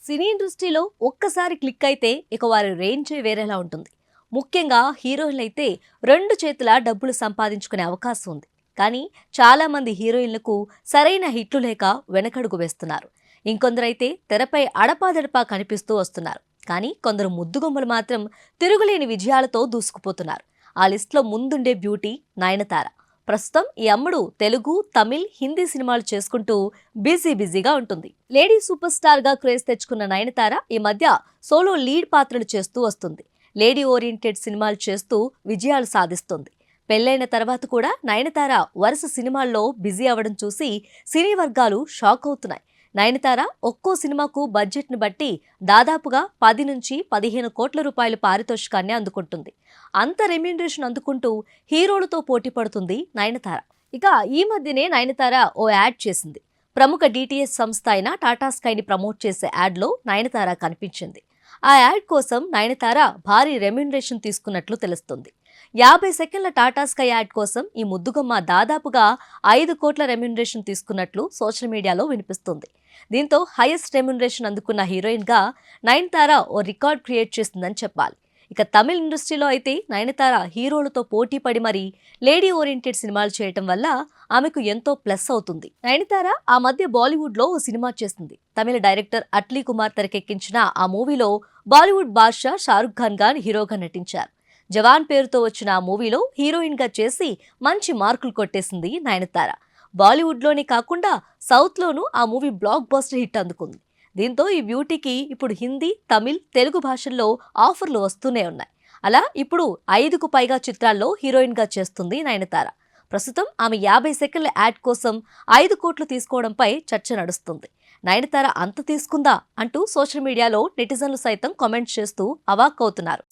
సినీ ఇండస్ట్రీలో ఒక్కసారి క్లిక్ అయితే ఇక వారి రేంజే వేరేలా ఉంటుంది. ముఖ్యంగా హీరోయిన్లైతే 2 చేతుల డబ్బులు సంపాదించుకునే అవకాశం ఉంది. కానీ చాలా మంది హీరోయిన్లకు సరైన హిట్లు లేక వెనకడుగు వేస్తున్నారు. ఇంకొందరైతే తెరపై అడపాదడపా కనిపిస్తూ వస్తున్నారు. కానీ కొందరు ముద్దుగుమ్మలు మాత్రం తిరుగులేని విజయాలతో దూసుకుపోతున్నారు. ఆ లిస్టులో ముందుండే బ్యూటీ నయనతార. ప్రస్తుతం ఈ అమ్మడు తెలుగు, తమిళ్, హిందీ సినిమాలు చేసుకుంటూ బిజీగా ఉంటుంది. లేడీ సూపర్ స్టార్ గా క్రేజ్ తెచ్చుకున్న నయనతార ఈ మధ్య సోలో లీడ్ పాత్రలు చేస్తూ వస్తుంది. లేడీ ఓరియంటెడ్ సినిమాలు చేస్తూ విజయాలు సాధిస్తుంది. పెళ్లైన తర్వాత కూడా నయనతార వరుస సినిమాల్లో బిజీ అవ్వడం చూసి సినీ వర్గాలు షాక్ అవుతున్నాయి. నయనతార ఒక్కో సినిమాకు బడ్జెట్ను బట్టి దాదాపుగా 10 నుంచి 15 కోట్ల రూపాయల పారితోషికాన్ని అందుకుంటుంది. అంత రెమ్యూనరేషన్ అందుకుంటూ హీరోలతో పోటీ పడుతుంది నయనతార. ఇక ఈ మధ్యనే నయనతార ఓ యాడ్ చేసింది. ప్రముఖ డిటిఎస్ సంస్థ అయిన టాటా స్కైని ప్రమోట్ చేసే యాడ్లో నయనతార కనిపించింది. ఆ యాడ్ కోసం నయనతార భారీ రెమ్యూనరేషన్ తీసుకున్నట్లు తెలుస్తుంది. 50 సెకండ్ల టాటా స్కై యాడ్ కోసం ఈ ముద్దుగుమ్మ దాదాపుగా 5 కోట్ల రెమ్యూనరేషన్ తీసుకున్నట్లు సోషల్ మీడియాలో వినిపిస్తుంది. దీంతో హైయెస్ట్ రెమ్యూనరేషన్ అందుకున్న హీరోయిన్ గా నయనతార ఓ రికార్డ్ క్రియేట్ చేసిందని చెప్పాలి. ఇక తమిళ ఇండస్ట్రీలో అయితే నయనతార హీరోలతో పోటీ పడి మరీ లేడీ ఓరియంటెడ్ సినిమాలు చేయటం వల్ల ఆమెకు ఎంతో ప్లస్ అవుతుంది. నయనతార ఆ మధ్య బాలీవుడ్ లో ఓ సినిమా చేసింది. తమిళ డైరెక్టర్ అట్లీ కుమార్ తెరకెక్కించిన ఆ మూవీలో బాలీవుడ్ బాద్షా షారుఖ్ ఖాన్ హీరోగా నటించారు. జవాన్ పేరుతో వచ్చిన ఆ మూవీలో హీరోయిన్ గా చేసి మంచి మార్కులు కొట్టేసింది నయనతార. బాలీవుడ్లోనే కాకుండా సౌత్లోనూ ఆ మూవీ బ్లాక్ బస్టర్ హిట్ అందుకుంది. దీంతో ఈ బ్యూటీకి ఇప్పుడు హిందీ, తమిళ్, తెలుగు భాషల్లో ఆఫర్లు వస్తూనే ఉన్నాయి. అలా ఇప్పుడు 5కు పైగా చిత్రాల్లో హీరోయిన్ గా చేస్తుంది నయనతార. ప్రస్తుతం ఆమె 50 సెకండ్ల యాడ్ కోసం 5 కోట్లు తీసుకోవడంపై చర్చ నడుస్తుంది. నయనతార అంత తీసుకుందా అంటూ సోషల్ మీడియాలో నెటిజన్లు సైతం కామెంట్స్ చేస్తూ అవాక్కవుతున్నారు.